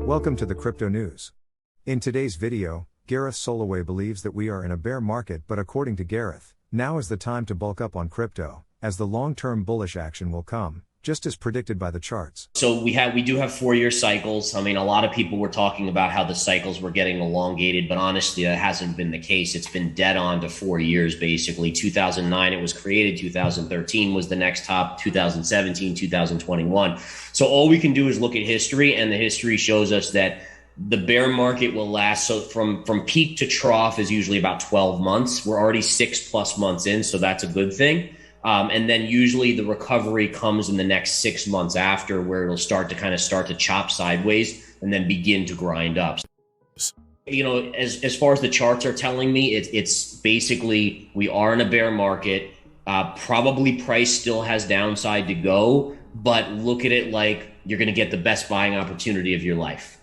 Welcome to the Crypto News. In today's video, Gareth Soloway believes that we are in a bear market, but according to Gareth, now is the time to bulk up on crypto, as the long-term bullish action will come, just as predicted by the charts. So we do have 4-year cycles. I mean, a lot of people were talking about how the cycles were getting elongated, but honestly, that hasn't been the case. It's been dead on to 4 years, basically. 2009, it was created. 2013 was the next top, 2017, 2021. So all we can do is look at history, and the history shows us that the bear market will last. So from peak to trough is usually about 12 months. We're already 6+ months in, so that's a good thing. And then usually the recovery comes in the next 6 months after, where it'll start to chop sideways and then begin to grind up. You know, as far as the charts are telling me, it's basically we are in a bear market. Probably price still has downside to go, but look at it like you're going to get the best buying opportunity of your life.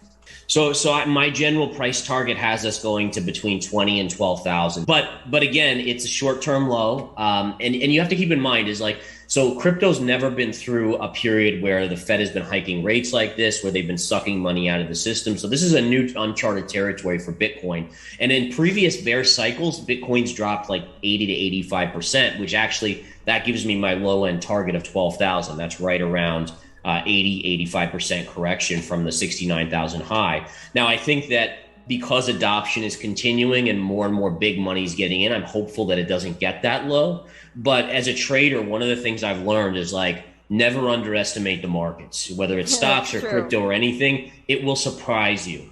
So my general price target has us going to between 20 and 12,000. But again, it's a short-term low. And you have to keep in mind is like, so crypto's never been through a period where the Fed has been hiking rates like this, where they've been sucking money out of the system. So this is a new uncharted territory for Bitcoin. And in previous bear cycles, Bitcoin's dropped like 80 to 85%, which actually, that gives me my low end target of 12,000. That's right around 85% correction from the 69,000 high. Now, I think that because adoption is continuing and more big money is getting in, I'm hopeful that it doesn't get that low. But as a trader, one of the things I've learned is like, never underestimate the markets, whether it's stocks or crypto or anything, it will surprise you.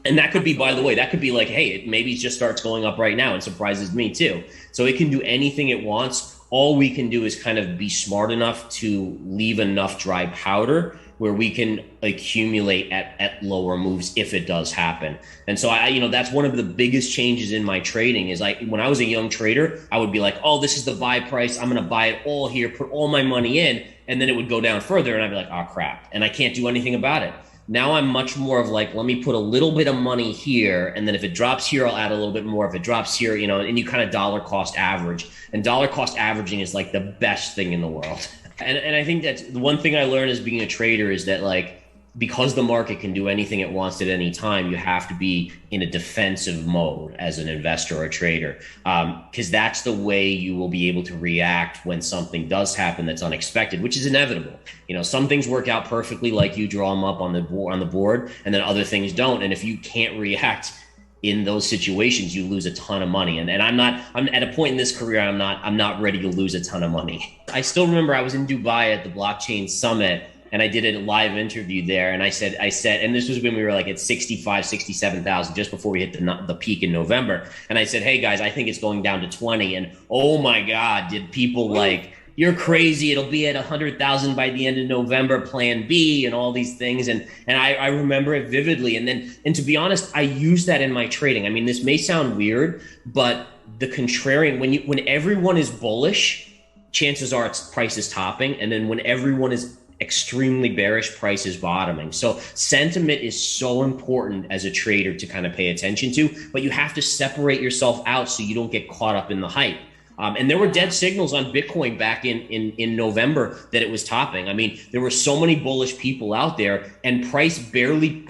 And that could be, by the way, that could be like, hey, it maybe just starts going up right now and surprises me too. So it can do anything it wants. All we can do is kind of be smart enough to leave enough dry powder where we can accumulate at lower moves if it does happen. And so that's one of the biggest changes in my trading is like, when I was a young trader, I would be like, oh, this is the buy price. I'm going to buy it all here, put all my money in, and then it would go down further. And I'd be like, oh crap. And I can't do anything about it. Now I'm much more of like, let me put a little bit of money here. And then if it drops here, I'll add a little bit more. If it drops here, and you kind of dollar cost average. And dollar cost averaging is like the best thing in the world. And I think that's the one thing I learned as being a trader is that like, because the market can do anything it wants at any time, you have to be in a defensive mode as an investor or a trader, because that's the way you will be able to react when something does happen that's unexpected, which is inevitable. Some things work out perfectly, like you draw them up on the board, and then other things don't. And if you can't react in those situations, you lose a ton of money. And I'm at a point in this career, I'm not ready to lose a ton of money. I still remember I was in Dubai at the blockchain summit, and I did a live interview there. And I said, and this was when we were like at 65, 67,000, just before we hit the peak in November. And I said, hey guys, I think it's going down to 20. And oh my God, did people like, you're crazy. It'll be at 100,000 by the end of November, plan B and all these things. And I remember it vividly. And to be honest, I use that in my trading. I mean, this may sound weird, but the contrarian, when everyone is bullish, chances are its price is topping. And then when everyone is extremely bearish, price is bottoming. So sentiment is so important as a trader to kind of pay attention to, but you have to separate yourself out so you don't get caught up in the hype. And there were dead signals on Bitcoin back in November that it was topping. I mean, there were so many bullish people out there, and price barely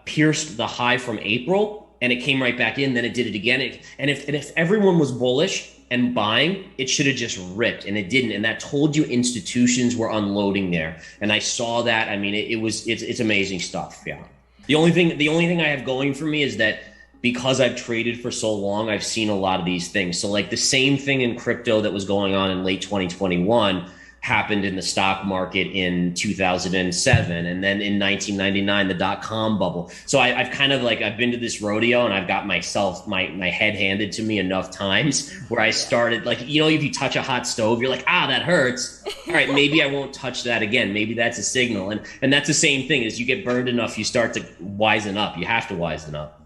pierced the high from April, and it came right back in. Then it did it again. And if everyone was bullish and buying, it should have just ripped, and it didn't. And that told you institutions were unloading there. And I saw that. I mean, it's amazing stuff. Yeah. The only thing I have going for me is that because I've traded for so long, I've seen a lot of these things. So like the same thing in crypto that was going on in late 2021 happened in the stock market in 2007. And then in 1999, the dot-com bubble. So I've been to this rodeo, and I've got my head handed to me enough times where I started like, if you touch a hot stove, you're like, that hurts. All right, maybe I won't touch that again. Maybe that's a signal. And that's the same thing. As you get burned enough, you start to wisen up. You have to wisen up.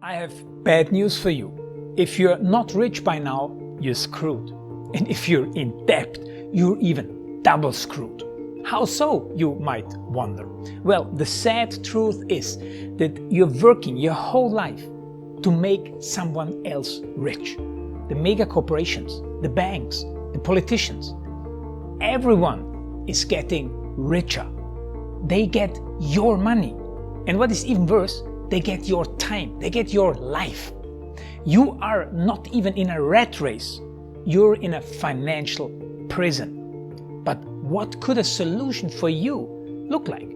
I have bad news for you. If you're not rich by now, you're screwed. And if you're in debt, you're even double screwed. How so, you might wonder? Well, the sad truth is that you're working your whole life to make someone else rich. The mega corporations, the banks, the politicians, everyone is getting richer. They get your money. And what is even worse, they get your time, they get your life. You are not even in a rat race, you're in a financial prison. But what could a solution for you look like?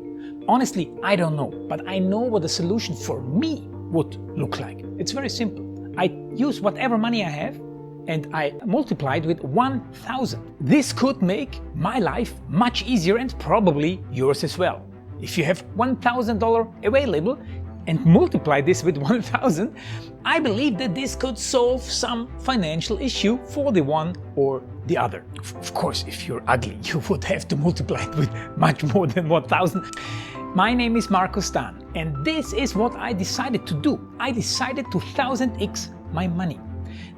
Honestly, I don't know, but I know what a solution for me would look like. It's very simple. I use whatever money I have and I multiply it with 1,000. This could make my life much easier and probably yours as well. If you have $1,000 available and multiply this with 1,000, I believe that this could solve some financial issue for the one or the other. Of course, if you're ugly, you would have to multiply it with much more than 1,000. My name is Markus Dan, and this is what I decided to do. I decided to 1000x my money.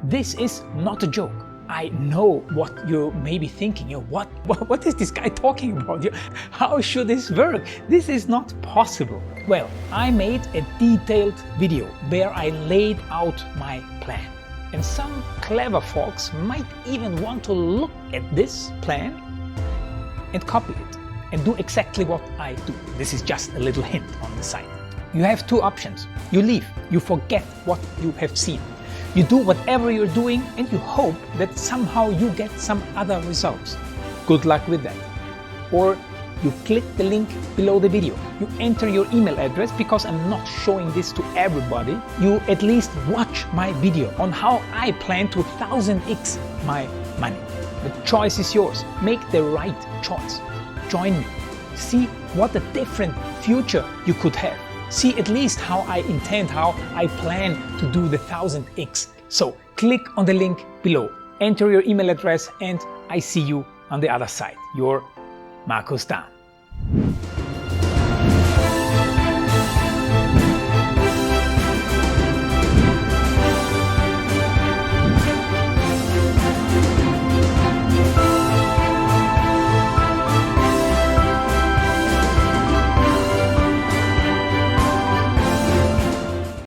This is not a joke. I know what you may be thinking. What is this guy talking about? How should this work? This is not possible. Well, I made a detailed video where I laid out my plan. And some clever folks might even want to look at this plan and copy it and do exactly what I do. This is just a little hint on the side. You have two options. You leave, you forget what you have seen. You do whatever you're doing and you hope that somehow you get some other results. Good luck with that. Or you click the link below the video. You enter your email address because I'm not showing this to everybody. You at least watch my video on how I plan to 1000x my money. The choice is yours. Make the right choice. Join me. See what a different future you could have. See at least how I intend, how I plan to do the 1000x. So click on the link below, enter your email address, and I see you on the other side. Your Markus Dan.